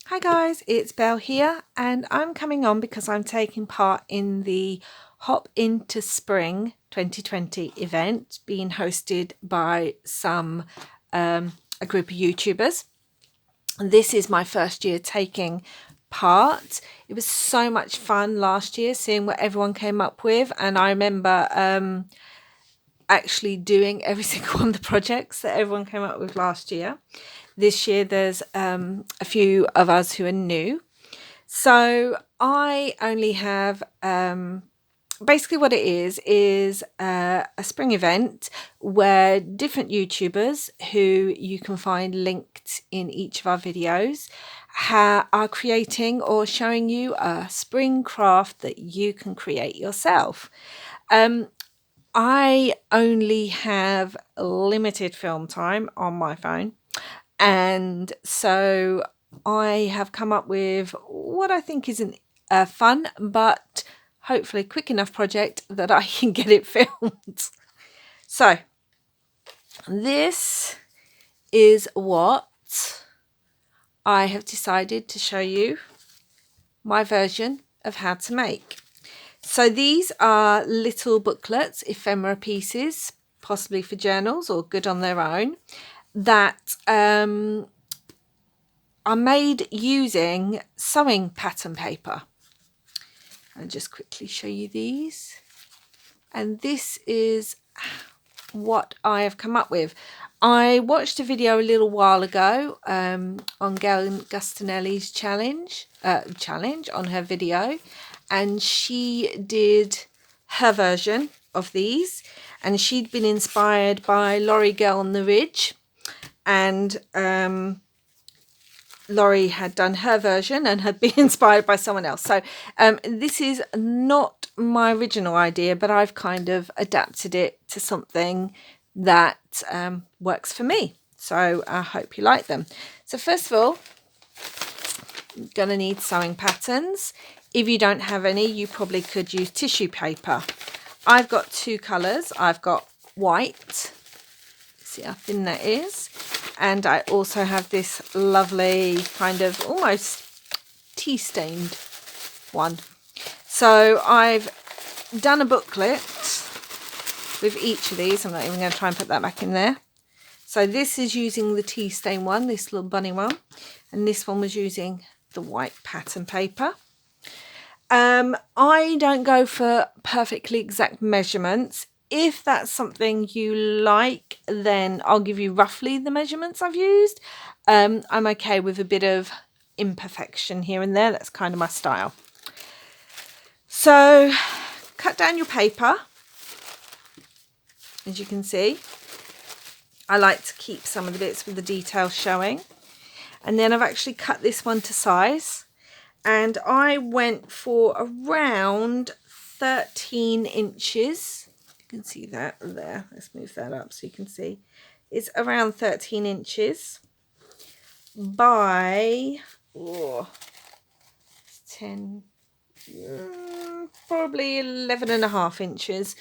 Hi guys, it's Belle here, and I'm coming on because I'm taking part in the Hop into Spring 2020 event being hosted by a group of YouTubers. This is my first year taking part. It was so much fun last year seeing what everyone came up with, and I remember actually doing every single one of the projects that everyone came up with last year. This year there's a few of us who are new. So I only have basically what it is a spring event where different YouTubers who you can find linked in each of our videos are creating or showing you a spring craft that you can create yourself. I only have limited film time on my phone, and so I have come up with what I think is a fun but hopefully quick enough project that I can get it filmed. So this is what I have decided to show you, my version of how to make. So these are little booklets, ephemera pieces, possibly for journals or good on their own, that are made using sewing pattern paper. I'll just quickly show you these. And this is what I have come up with. I watched a video a little while ago on Gayle Agostinellis challenge on her video, and she did her version of these, and she'd been inspired by Laurie Girl on the Ridge, and Laurie had done her version and had been inspired by someone else. So this is not my original idea, but I've kind of adapted it to something that works for me. So I hope you like them. So first of all, you're going to need sewing patterns. If you don't have any, you probably could use tissue paper. I've got two colours. I've got white. See how thin that is. And I also have this lovely kind of almost tea stained one. So I've done a booklet with each of these. I'm not even going to try and put that back in there. So this is using the tea stain one, this little bunny one, and this one was using the white pattern paper. I don't go for perfectly exact measurements. If that's something you like, then I'll give you roughly the measurements I've used. I'm okay with a bit of imperfection here and there. That's kind of my style. So cut down your paper. As you can see, I like to keep some of the bits with the details showing. And then I've actually cut this one to size. And I went for around 13 inches. You can see that there. Let's move that up so you can see. It's around 13 inches by 10, probably 11.5 inches.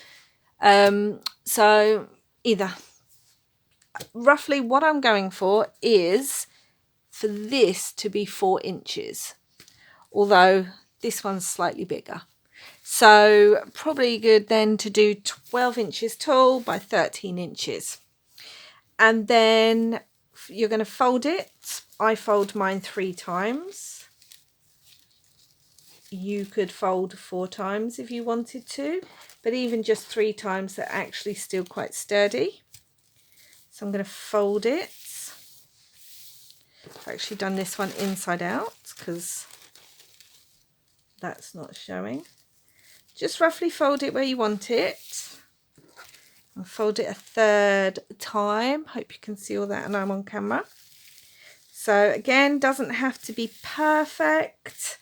So either roughly what I'm going for is for this to be 4 inches, although this one's slightly bigger. So probably good then to do 12 inches tall by 13 inches. And then you're going to fold it. I fold mine 3 times. You could fold 4 times if you wanted to, but even just 3 times, they're actually still quite sturdy. So I'm going to fold it. I've actually done this one inside out because that's not showing. Just roughly fold it where you want it. I'll fold it a 3rd time. Hope you can see all that and I'm on camera. So again, doesn't have to be perfect.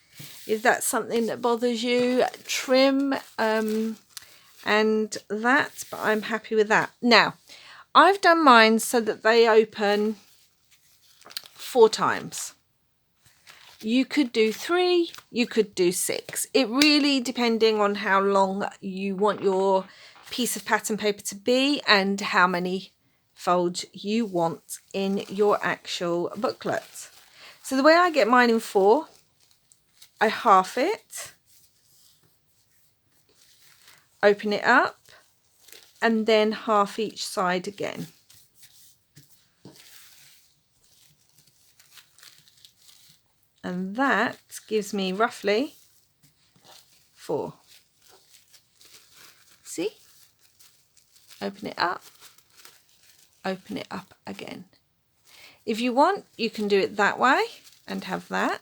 If that's something that bothers you, trim and that, but I'm happy with that. Now, I've done mine so that they open 4 times. You could do 3, you could do 6. It really depending on how long you want your piece of pattern paper to be and how many folds you want in your actual booklet. So the way I get mine in 4, I half it, open it up, and then half each side again. And that gives me roughly 4. See? Open it up, open it up again. If you want, you can do it that way and have that.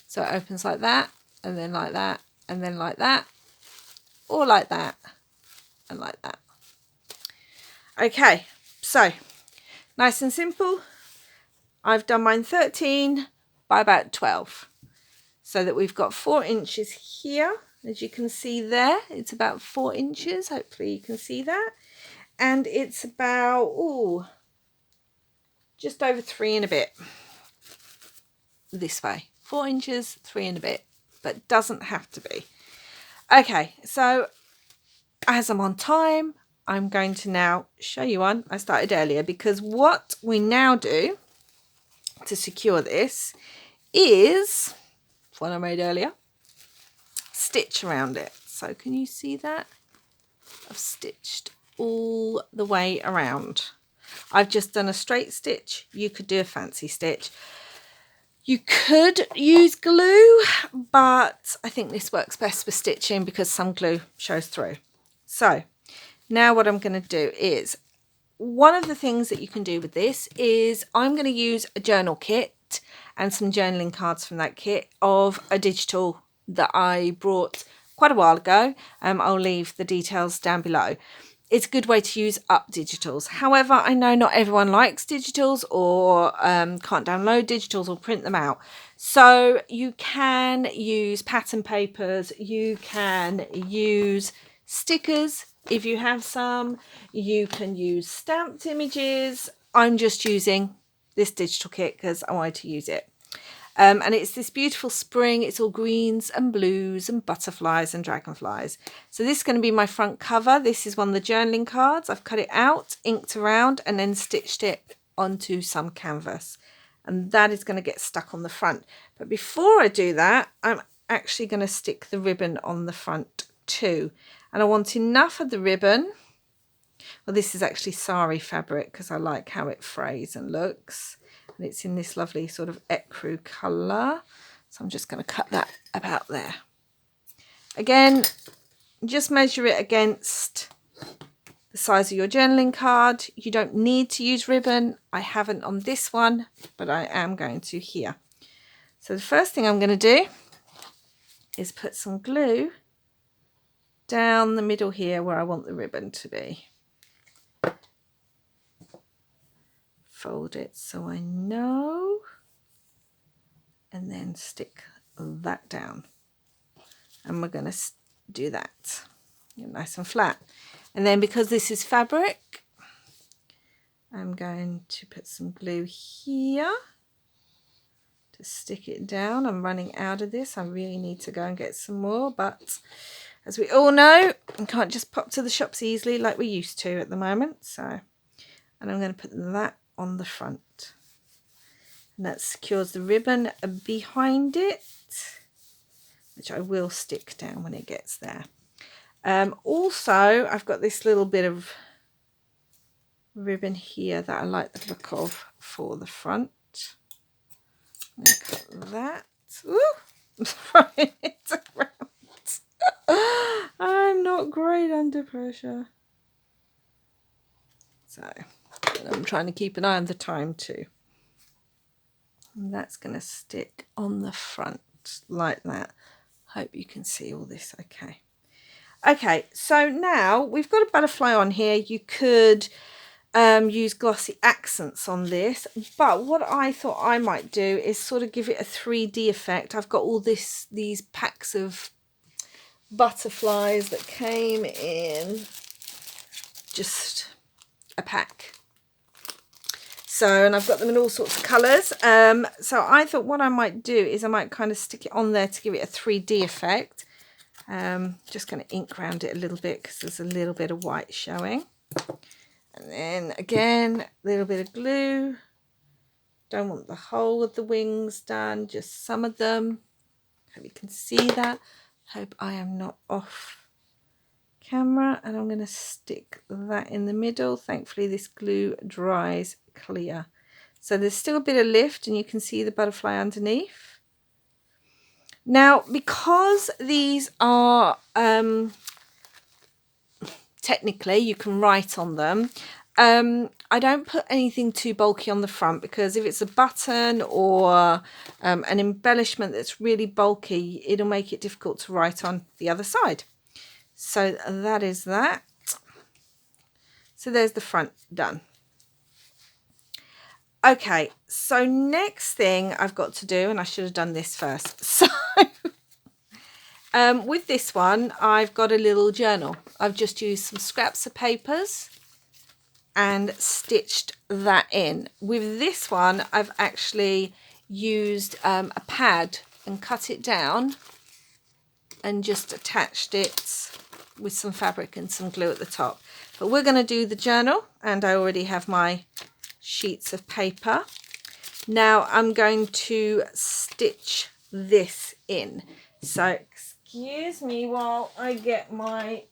So it opens like that, and then like that, and then like that, or like that, and like that. Okay, so nice and simple. I've done mine 13 by about 12. So that we've got 4 inches here. As you can see there, it's about 4 inches. Hopefully you can see that. And it's about, just over 3 and a bit. This way. 4 inches, 3 and a bit. But doesn't have to be. Okay, so as I'm on time, I'm going to now show you one I started earlier, because what we now do to secure this is what I made earlier, stitch around it. So can you see that? I've stitched all the way around. I've just done a straight stitch. You could do a fancy stitch. You could use glue, but I think this works best for stitching because some glue shows through. So now what I'm going to do is, one of the things that you can do with this is I'm going to use a journal kit and some journaling cards from that kit of a digital that I brought quite a while ago. I'll leave the details down below. It's a good way to use up digitals. However, I know not everyone likes digitals or can't download digitals or print them out. So you can use pattern papers, you can use stickers if you have some, you can use stamped images. I'm just using this digital kit because I wanted to use it. And it's this beautiful spring. It's all greens and blues and butterflies and dragonflies. So this is going to be my front cover. This is one of the journaling cards. I've cut it out, inked around, and then stitched it onto some canvas. And that is going to get stuck on the front. But before I do that, I'm actually going to stick the ribbon on the front too. And I want enough of the ribbon. Well, this is actually sari fabric because I like how it frays and looks. And it's in this lovely sort of ecru colour. So I'm just going to cut that about there. Again, just measure it against the size of your journaling card. You don't need to use ribbon. I haven't on this one, but I am going to here. So the first thing I'm going to do is put some glue down the middle here where I want the ribbon to be. Fold it so I know, and then stick that down, and we're going to do that nice and flat. And then because this is fabric, I'm going to put some glue here to stick it down. I'm running out of this. I really need to go and get some more, but as we all know, you can't just pop to the shops easily like we used to at the moment. So, and I'm going to put that on the front, and that secures the ribbon behind it, which I will stick down when it gets there. Also, I've got this little bit of ribbon here that I like the look of for the front. I'm going to cut that. Ooh, I'm throwing it around. I'm not great under pressure. So I'm trying to keep an eye on the time too. And that's going to stick on the front like that. Hope you can see all this okay. Okay, so now we've got a butterfly on here. You could use glossy accents on this, but what I thought I might do is sort of give it a 3D effect. I've got all these packs of butterflies that came in just a pack. So, and I've got them in all sorts of colours. So I thought what I might do is I might kind of stick it on there to give it a 3D effect. Just going to ink around it a little bit because there's a little bit of white showing. And then again, a little bit of glue Don't want the whole of the wings done, just some of them. Hope you can see that. Hope I am not off camera. And I'm going to stick that in the middle. Thankfully this glue dries clear. So there's still a bit of lift and you can see the butterfly underneath. Now, because these are technically you can write on them, I don't put anything too bulky on the front, because if it's a button or an embellishment that's really bulky, it'll make it difficult to write on the other side. So that is that. So there's the front done. Okay, so next thing I've got to do, and I should have done this first. So with this one, I've got a little journal. I've just used some scraps of papers and stitched that in. With this one, I've actually used a pad and cut it down and just attached it with some fabric and some glue at the top. But we're going to do the journal, and I already have my sheets of paper. Now I'm going to stitch this in. So excuse me while I get my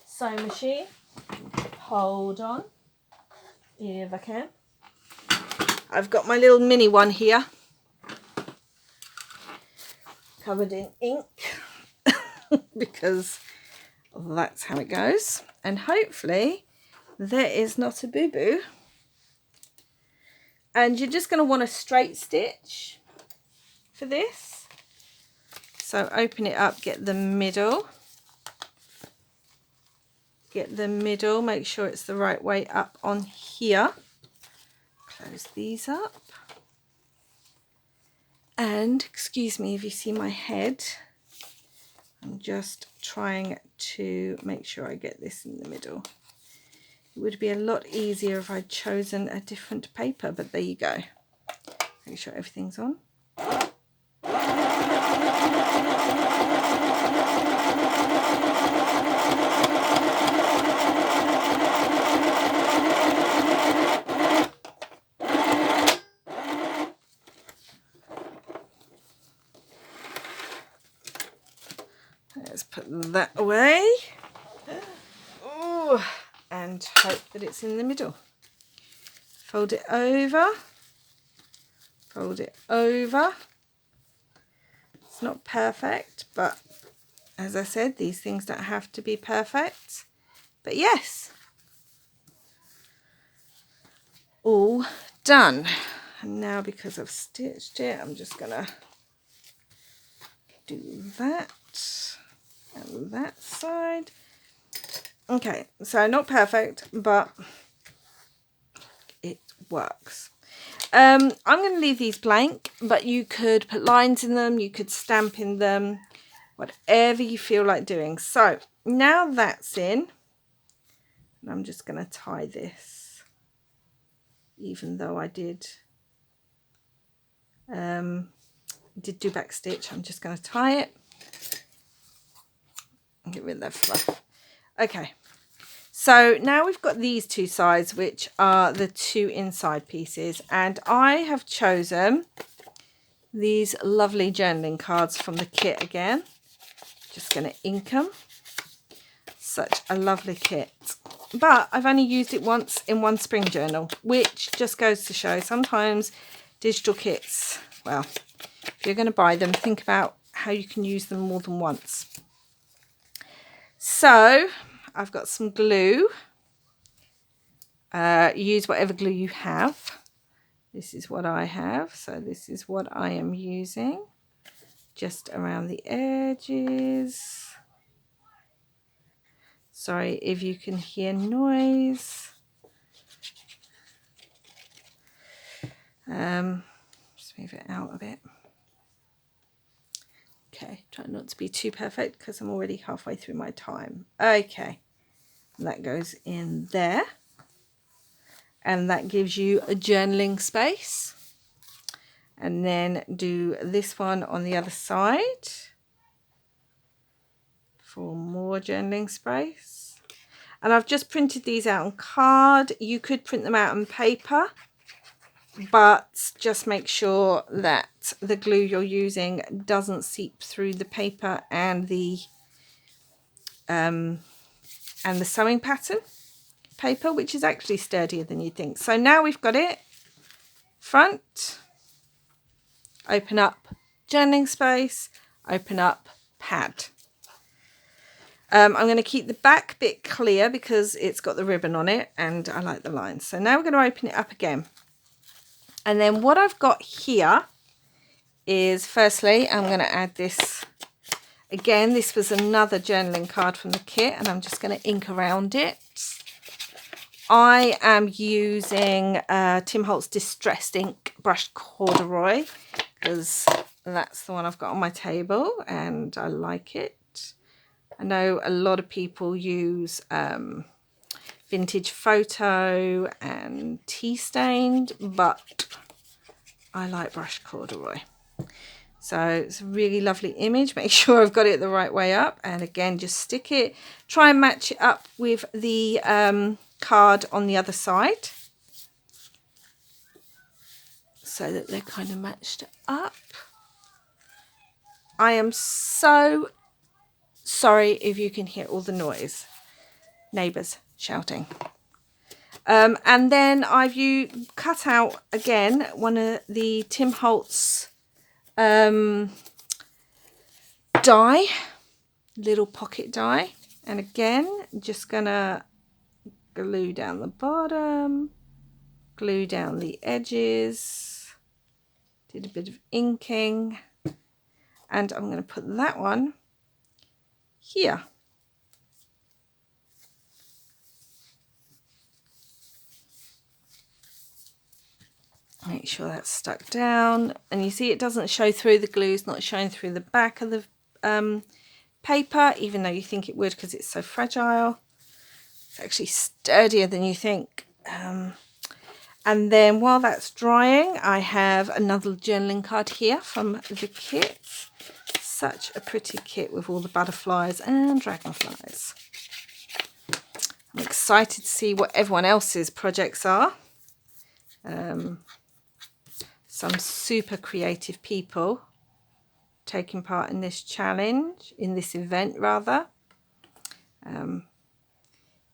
sewing machine. Hold on, if I can. I've got my little mini one here, covered in ink, because that's how it goes. And hopefully there is not a boo-boo. And you're just going to want a straight stitch for this. So open it up, get the middle. Get the middle, make sure it's the right way up on here. Close these up. And excuse me if you see my head. I'm just trying to make sure I get this in the middle. It would be a lot easier if I'd chosen a different paper, but there you go. Make sure everything's on. Let's put that away. Ooh, and hope that it's in the middle. Fold it over. Fold it over. It's not perfect, but as I said, these things don't have to be perfect. But yes, all done. And now, because I've stitched it, I'm just gonna do that and that side. Okay, so not perfect, but it works. I'm going to leave these blank, but you could put lines in them, you could stamp in them, whatever you feel like doing. So now that's in, and I'm just going to tie this, even though I did do back stitch. I'm just going to tie it and get rid of that fluff. Okay, so now we've got these two sides, which are the two inside pieces, and I have chosen these lovely journaling cards from the kit again. Just going to ink them. Such a lovely kit. But I've only used it once in one spring journal, which just goes to show sometimes digital kits, well, if you're going to buy them, think about how you can use them more than once. So I've got some glue. Use whatever glue you have. This is what I have, so this is what I am using, just around the edges. Sorry if you can hear noise. Just move it out a bit. Okay, try not to be too perfect because I'm already halfway through my time. Okay, that goes in there. And that gives you a journaling space. And then do this one on the other side for more journaling space. And I've just printed these out on card. You could print them out on paper. but just make sure that the glue you're using doesn't seep through the paper and the sewing pattern paper, which is actually sturdier than you think. So now we've got it. Front, open up journaling space, open up pad. I'm going to keep the back bit clear because it's got the ribbon on it and I like the lines. So now we're going to open it up again. And then what I've got here is, firstly, I'm going to add this. Again, this was another journaling card from the kit, and I'm just going to ink around it. I am using Tim Holtz Distressed Ink Brushed Corduroy because that's the one I've got on my table and I like it. I know a lot of people use Vintage Photo and Tea Stained, but I like Brushed Corduroy. So it's a really lovely image. Make sure I've got it the right way up, and again, just stick it, try and match it up with the card on the other side so that they're kind of matched up. I am so sorry if you can hear all the noise, neighbours shouting. And then I've cut out again one of the Tim Holtz die, little pocket die, and again just gonna glue down the bottom, glue down the edges, did a bit of inking, and I'm going to put that one here. Make sure that's stuck down, and you see it doesn't show through, the glue's not showing through the back of the paper, even though you think it would because it's so fragile. It's actually sturdier than you think. And then while that's drying, I have another journaling card here from the kit. Such a pretty kit with all the butterflies and dragonflies. I'm excited to see what everyone else's projects are. Some super creative people taking part in this challenge, in this event rather.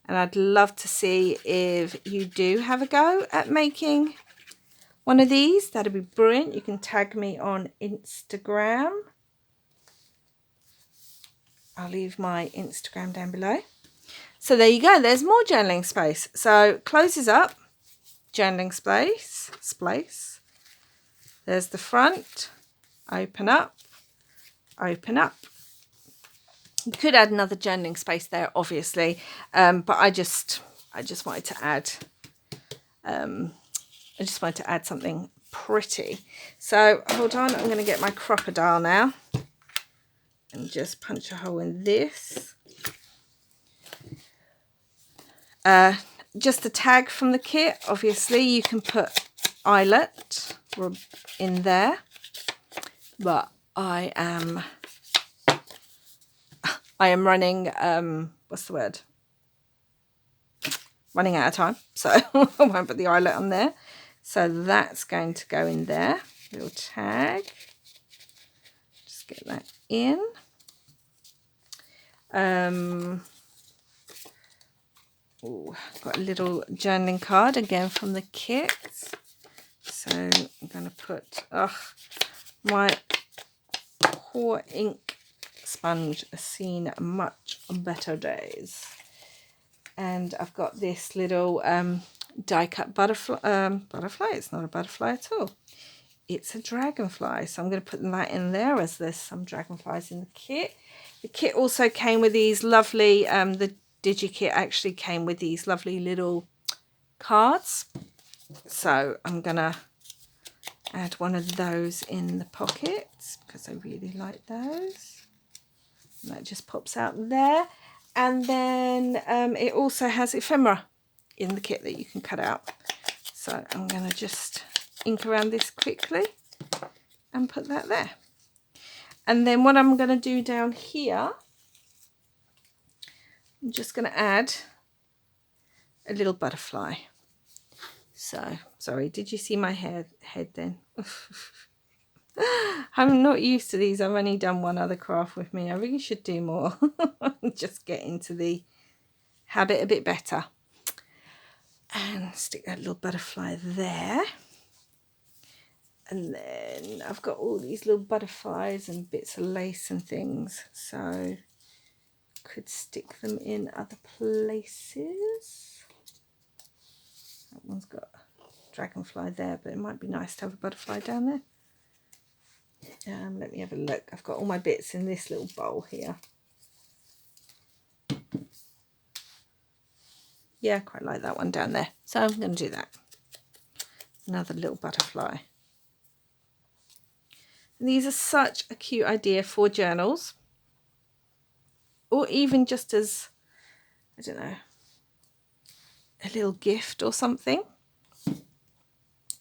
And I'd love to see if you do have a go at making one of these. That'd be brilliant. You can tag me on Instagram. I'll leave my Instagram down below. So there you go. There's more journaling space. So closes up, journaling space. There's the front, open up, open up. You could add another journaling space there, obviously, but I just wanted to add, something pretty. So hold on, I'm going to get my crocodile now and just punch a hole in this. Just a tag from the kit. Obviously, you can put eyelet in there, but I am running what's the word? Running out of time, so I won't put the eyelet on there. So that's going to go in there. Little tag. Just get that in. Got a little journaling card again from the kit. So I'm going to put my poor ink sponge has seen much better days. And I've got this little die cut butterfly. It's not a butterfly at all. It's a dragonfly. So I'm going to put that in there, as there's some dragonflies in the kit. The kit also came with these lovely, the DigiKit actually came with these lovely little cards. So I'm going to add one of those in the pockets because I really like those. And that just pops out there. And then it also has ephemera in the kit that you can cut out. So I'm going to just ink around this quickly and put that there. And then what I'm going to do down here, I'm just going to add a little butterfly. So Sorry, did you see my head then? I'm not used to these. I've only done one other craft with me. I really should do more. Just get into the habit a bit better. And stick that little butterfly there. And then I've got all these little butterflies and bits of lace and things. So could stick them in other places. That one's got a dragonfly there, but it might be nice to have a butterfly down there. Let me have a look. I've got all my bits in this little bowl here. Yeah, I quite like that one down there. So I'm going to do that. Another little butterfly. And these are such a cute idea for journals. Or even just as, I don't know, a little gift or something.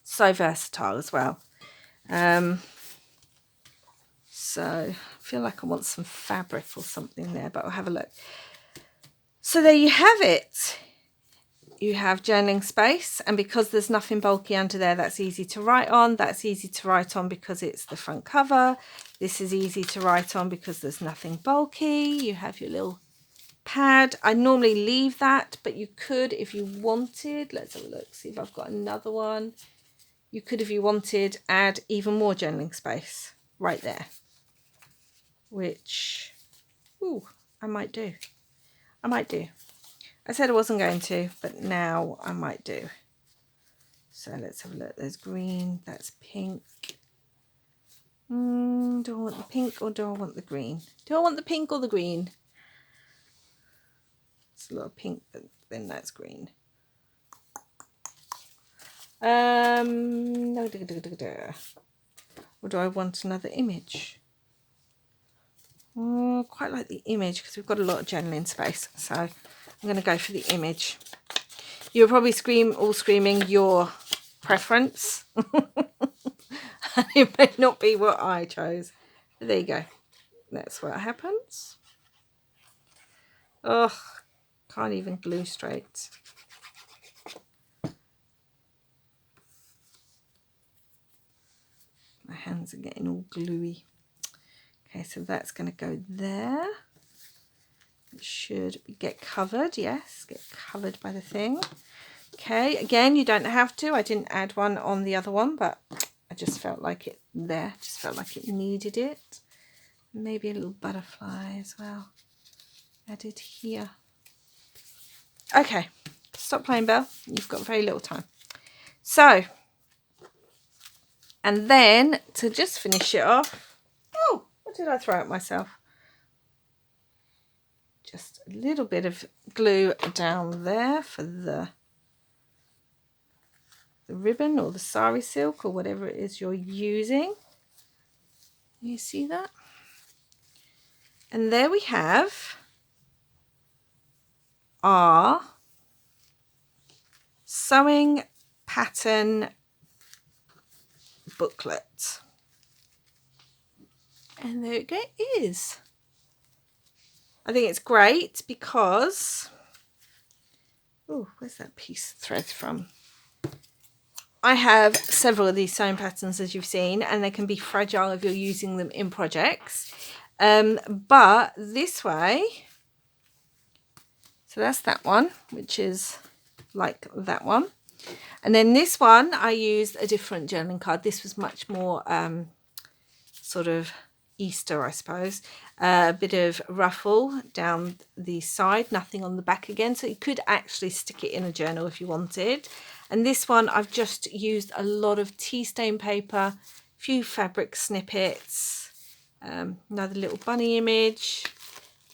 So versatile as well. So I feel like I want some fabric or something there, but I'll have a look. So there you have it. You have journaling space, and because there's nothing bulky under there, that's easy to write on. That's easy to write on because it's the front cover. This is easy to write on because there's nothing bulky. You have your little pad. I normally leave that, but you could if you wanted. Let's have a look, see if I've got another one. You could, if you wanted, add even more journaling space right there, which, ooh, I might do. I said I wasn't going to, but now I might do. So let's have a look. There's green, that's pink. Do I want the pink or do I want the green? Do I want the pink or the green? It's a lot of pink, but then that's green. No, or do I want another image? Oh, quite like the image because we've got a lot of journaling space. So I'm going to go for the image. You're probably screaming your preference. It may not be what I chose. But there you go. That's what happens. Oh, can't even glue straight. My hands are getting all gluey. Okay, so that's going to go there. It should get covered. Yes, get covered by the thing. Okay, again, you don't have to. I didn't add one on the other one, but I just felt like it there. Just felt like it needed it. Maybe a little butterfly as well added here. Okay, stop playing, Belle. You've got very little time. So, and then to just finish it off, oh, what did I throw at myself? Just a little bit of glue down there for the ribbon or the sari silk or whatever it is you're using. You see that? And there we have our sewing pattern booklet. And there it is. I think it's great because, oh, where's that piece of thread from? I have several of these sewing patterns, as you've seen, and they can be fragile if you're using them in projects. But this way, so that's that one, which is like that one. And then this one, I used a different journaling card. This was much more sort of Easter, I suppose. A bit of ruffle down the side, nothing on the back again. So you could actually stick it in a journal if you wanted. And this one, I've just used a lot of tea stain paper, a few fabric snippets, another little bunny image,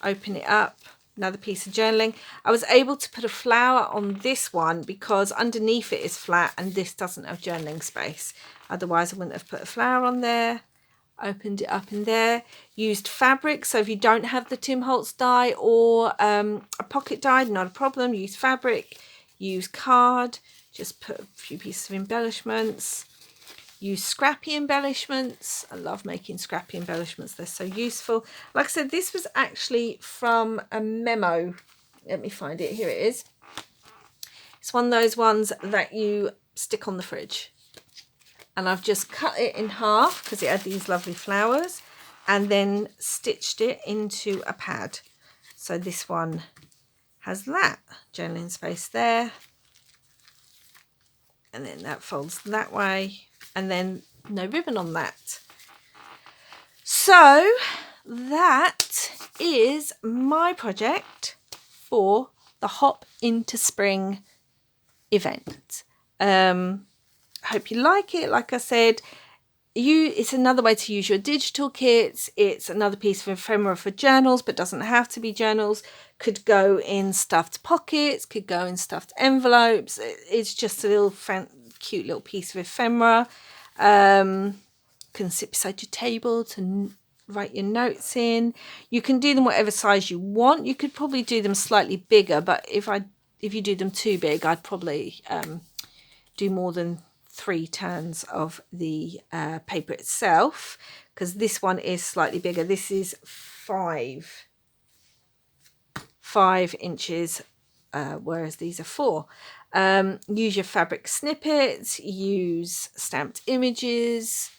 open it up, another piece of journaling. I was able to put a flower on this one because underneath it is flat and this doesn't have journaling space. Otherwise I wouldn't have put a flower on there. Opened it up in there, used fabric, so if you don't have the Tim Holtz die or a pocket die, not a problem, use fabric, use card, just put a few pieces of embellishments, use scrappy embellishments. I love making scrappy embellishments, they're so useful. Like I said, this was actually from a memo. Let me find it, here it is. It's one of those ones that you stick on the fridge. And I've just cut it in half because it had these lovely flowers, and then stitched it into a pad. So this one has that journaling space there, and then that folds that way, and then no ribbon on that. So that is my project for the Hop into Spring event. I hope you like it. Like I said, it's another way to use your digital kits. It's another piece of ephemera for journals, but doesn't have to be journals. Could go in stuffed pockets, could go in stuffed envelopes. It's just a little cute little piece of ephemera. Can sit beside your table to write your notes in. You can do them whatever size you want. You could probably do them slightly bigger, but if you do them too big, I'd probably do more than 3 turns of the paper itself, because this one is slightly bigger. This is 5 inches, whereas these are 4. Use your fabric snippets, use stamped images.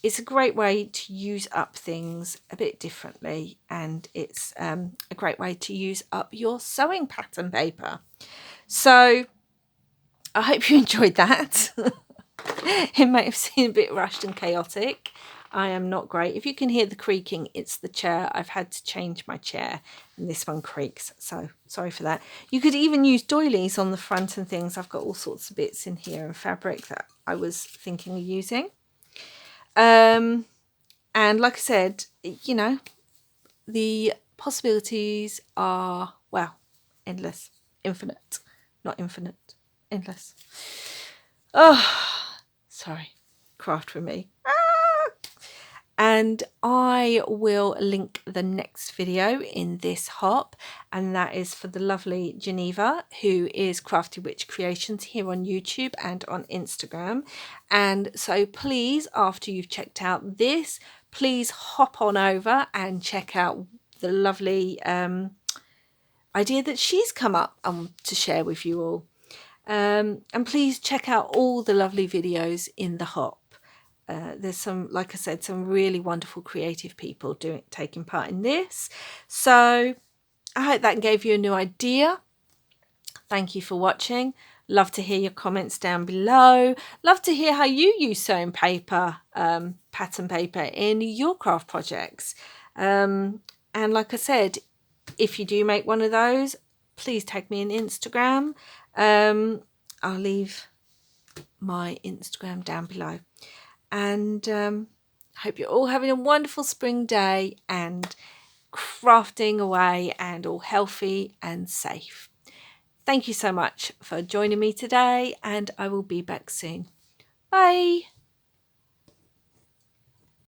It's a great way to use up things a bit differently, and it's a great way to use up your sewing pattern paper. So I hope you enjoyed that. It might have seemed a bit rushed and chaotic. I am not great. If you can hear the creaking, it's the chair. I've had to change my chair and this one creaks, so sorry for that. You could even use doilies on the front and things. I've got all sorts of bits in here and fabric that I was thinking of using. And like I said, you know, the possibilities are, well, endless, infinite, not infinite, endless. Oh, sorry, craft for me. And I will link the next video in this hop, and that is for the lovely Geneva, who is Krafty Witch Kreations here on YouTube and on Instagram. And so please, after you've checked out this, please hop on over and check out the lovely idea that she's come up to share with you all. And please check out all the lovely videos in the hop. There's some, like I said, some really wonderful creative people taking part in this. So I hope that gave you a new idea. Thank you for watching. Love to hear your comments down below. Love to hear how you use sewing paper, pattern paper in your craft projects. And like I said, if you do make one of those, please tag me on Instagram. I'll leave my Instagram down below. And hope you're all having a wonderful spring day and crafting away and all healthy and safe. Thank you so much for joining me today, and I will be back soon. Bye.